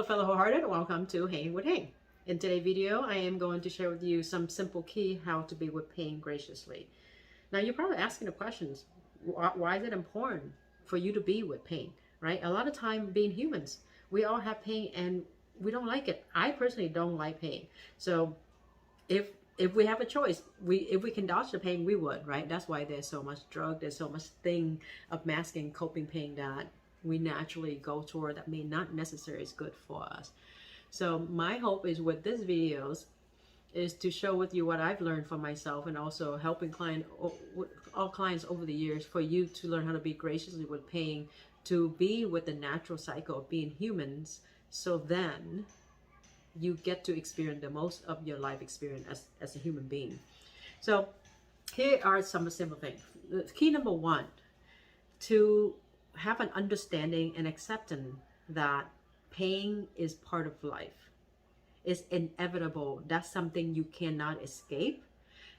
fellow wholehearted, welcome to Hang with Hang. In today's video, I am going to share with you some simple key how to be with pain graciously. Now, you're probably asking the questions, why is it important for you to be with pain, right? A lot of time being humans, we all have pain and we don't like it. I personally don't like pain. So if we have a choice, if we can dodge the pain, we would, right? That's why there's so much drug, there's so much thing of masking, coping pain that we naturally go toward that may not necessarily is good for us. So my hope is with these videos is to share with you what I've learned for myself and also helping all clients over the years for you to learn how to be graciously with pain, to be with the natural cycle of being humans, so then you get to experience the most of your life experience as a human being. So here are some simple things. Key number one, to have an understanding and acceptance that pain is part of life. It's inevitable. That's something you cannot escape.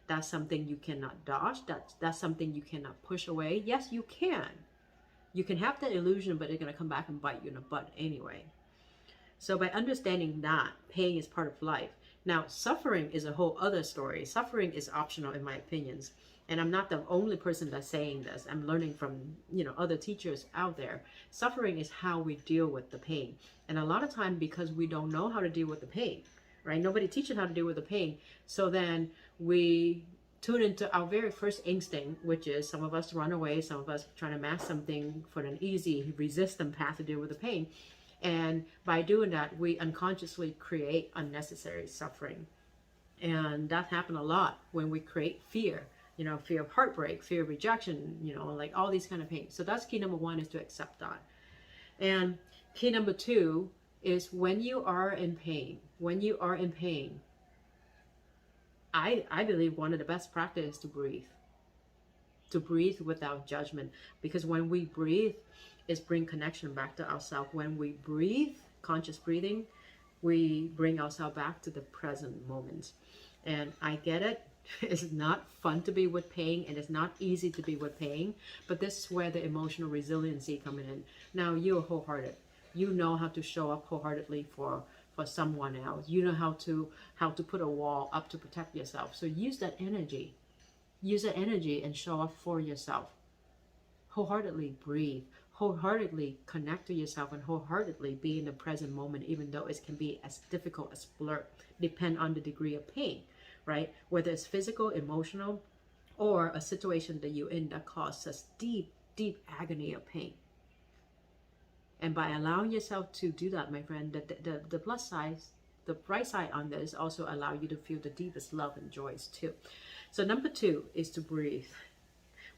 That's something you cannot dodge. That's something you cannot push away. Yes, you can. You can have that illusion, but it's going to come back and bite you in the butt anyway. So by understanding that pain is part of life. Now, suffering is a whole other story. Suffering is optional in my opinions. And I'm not the only person that's saying this. I'm learning from, other teachers out there. Suffering is how we deal with the pain. And a lot of time, because we don't know how to deal with the pain, right? Nobody teaches how to deal with the pain. So then we tune into our very first instinct, which is some of us run away, some of us trying to mask something for an easy, resistant path to deal with the pain. And by doing that, we unconsciously create unnecessary suffering. And that happens a lot when we create fear. Fear of heartbreak, fear of rejection, like all these kind of pain. So that's key number one, is to accept that. And key number two is when you are in pain, I believe one of the best practices is to breathe without judgment. Because when we breathe, it's bring connection back to ourselves. When we breathe, conscious breathing, we bring ourselves back to the present moment. And I get it. It's not fun to be with pain, and it's not easy to be with pain, but this is where the emotional resiliency coming in. Now, you're wholehearted. You know how to show up wholeheartedly for someone else. You know how to put a wall up to protect yourself. So use that energy and show up for yourself. Wholeheartedly breathe, wholeheartedly connect to yourself, and wholeheartedly be in the present moment, even though it can be as difficult as blur, depend on the degree of pain. Right? Whether it's physical, emotional, or a situation that you're in that causes deep, deep agony of pain. And by allowing yourself to do that, my friend, the plus side, the bright side on this also allow you to feel the deepest love and joys too. So number two is to breathe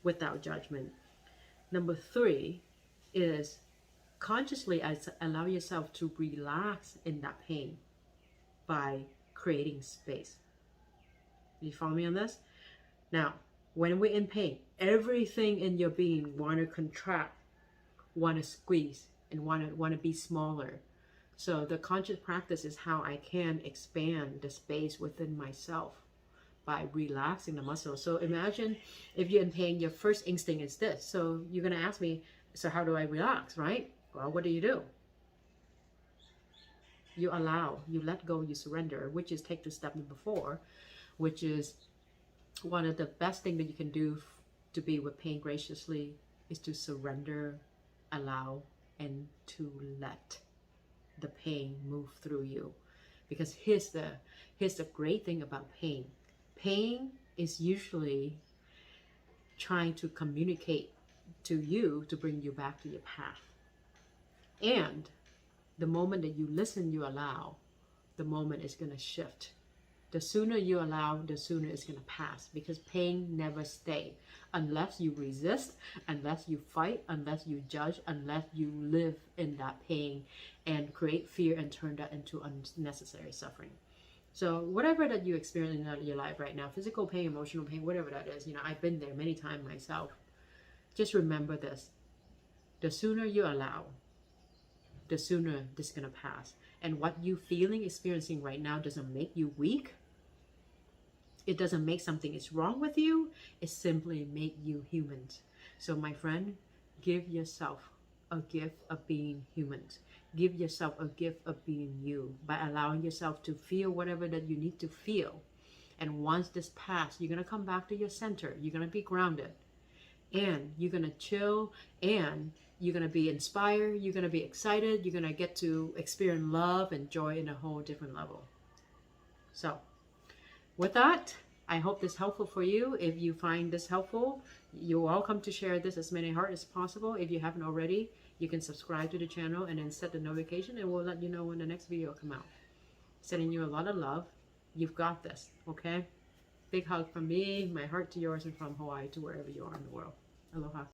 without judgment. Number three is consciously allow yourself to relax in that pain by creating space. You follow me on this? Now, when we're in pain, everything in your being want to contract, want to squeeze, and want to be smaller. So the conscious practice is how I can expand the space within myself by relaxing the muscles. So imagine if you're in pain, your first instinct is this. So you're going to ask me, so how do I relax, right? Well, what do? You allow, you let go, you surrender, which is take the step number 4, which is one of the best things that you can do to be with pain graciously, is to surrender, allow, and to let the pain move through you. Because here's the great thing about pain. Pain is usually trying to communicate to you to bring you back to your path. And the moment that you listen, you allow, the moment is going to shift. The sooner you allow, the sooner it's going to pass, because pain never stays unless you resist, unless you fight, unless you judge, unless you live in that pain and create fear and turn that into unnecessary suffering. So whatever that you experience in your life right now, physical pain, emotional pain, whatever that is, I've been there many times myself. Just remember this. The sooner you allow, the sooner this is going to pass. And what you feeling, experiencing right now doesn't make you weak. It doesn't make something is wrong with you. It simply make you human. So my friend, give yourself a gift of being humans. Give yourself a gift of being you by allowing yourself to feel whatever that you need to feel. And once this passes, you're going to come back to your center. You're going to be grounded. And you're going to chill. And you're going to be inspired. You're going to be excited. You're going to get to experience love and joy in a whole different level. So, with that, I hope this is helpful for you. If you find this helpful, you're welcome to share this as many hearts as possible. If you haven't already, you can subscribe to the channel and then set the notification, and we'll let you know when the next video come out. Sending you a lot of love. You've got this, okay? Big hug from me, my heart to yours, and from Hawaii to wherever you are in the world. Aloha.